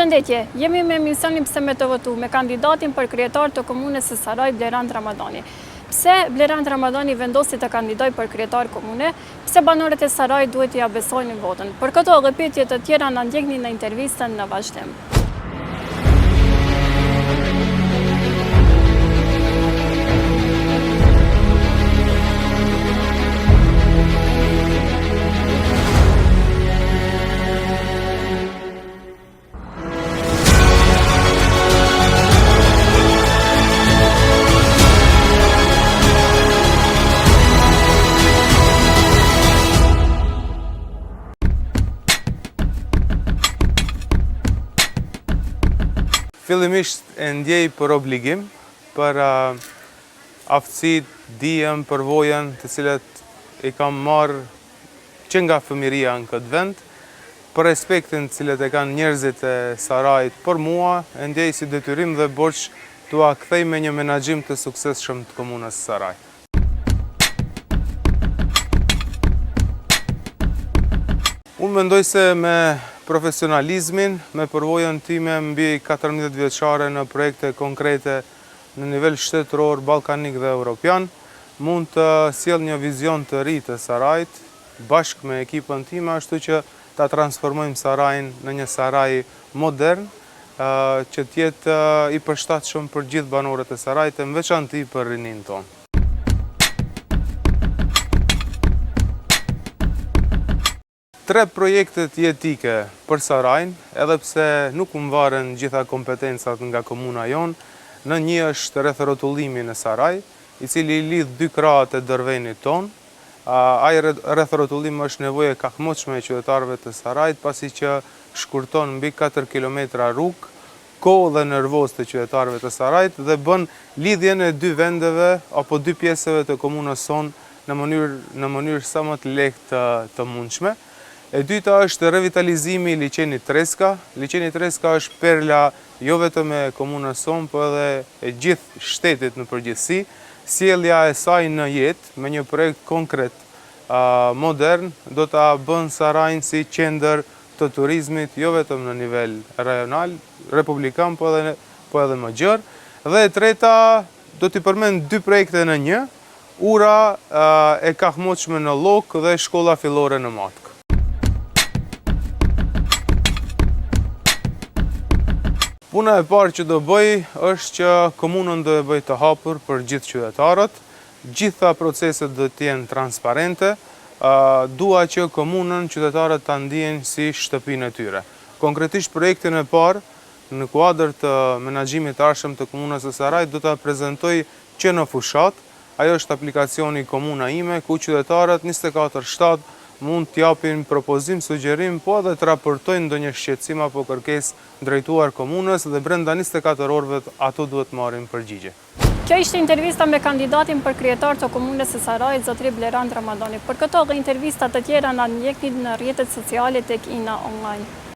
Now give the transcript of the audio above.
Përshëndetje, jemi me emisionin Pse me të votu me kandidatin për kryetar të komunës së Sarajit, Blerand Ramadani. Pse Blerand Ramadani vendosi të kandidoj për kryetar komune, pse banorët e Sarajit duhet t'ia besojnë votën. Për këto dhe pyetje të tjera na ndjekni në intervistën në vazhdim. Fillimisht e ndjej për obligim, për aftësit, dijem, përvojën të cilat i kam marrë që nga fëmiria në këtë vend, për respektin të cilat e kanë njerëzit e Sarajit për mua, e ndjej si detyrim dhe borç t'ua kthej me një menaxhim të suksesshëm të komunës së Sarajit. Unë mendoj se me profesionalizmin, me përvojën time mbi 14 vjeçare në projekte konkrete në nivel shtetëror, ballkanik dhe europian, mund të sjell një vizion të ri të Sarajit bashkë me ekipën time, ashtu që ta transformojmë Sarajin në një Saraj modern, që të jetë i përshtatshëm për gjithë banorët e Sarajit, në veçantë për rinin tonë. Tre projektet jetike për Sarajin, edhe pse nuk më varen gjitha kompetencat nga komuna jonë, në një është rrethrrotullimi në Saraj, i cili lidh dy krahët e Dërvenit tonë. Ai rrethrrotullim është nevojë e kahmoçme e qytetarëve të Sarajit, pasi që shkurton mbi 4 kilometra rrugë, kohë dhe nervozë të qytetarëve të Sarajit dhe bën lidhjen e dy vendeve apo dy pjesëve të komunës sonë në mënyrë sa më të lehtë të mundshme. E dyta është revitalizimi i liçenit Treska. Liçeni Treska është perla jo vetëm e komunës sonë, por edhe e gjithë shtetit në përgjithësi. Sjellja e saj në jetë me një projekt konkret modern do ta bën Sarajin si qendër të turizmit jo vetëm në nivel rajonal, republikan, po edhe më gjerë. Dhe e treta do t'i përmend dy projekte në një, ura e kahmoçme në Llok dhe shkolla fillore në Matkë. Puna e parë që do bëj është që komunën do e bëj të hapur për gjithë qytetarët, gjitha proceset do të jenë transparente, dua që komunën qytetarët ta ndiejnë si shtëpinë e tyre. Konkretisht projektin e parë në kuadër të menaxhimit të ardhshëm të komunës së Sarajit do ta prezantoj që në fushat. Ajo është aplikacioni Komuna ime, ku qytetarët 24/7 mund t'japin propozim, sugjerim, po edhe të raportojnë ndonjë shqetësim apo kërkesë drejtuar komunës dhe brenda 24 orëve ato duhet marrin përgjigje. Kjo ishte intervista me kandidatin për kryetar të komunës së Sarajit, zotëri Blerand Ramadani. Për këto dhe intervista të tjera na ndjekni në rrjetet sociale tek Ina Online.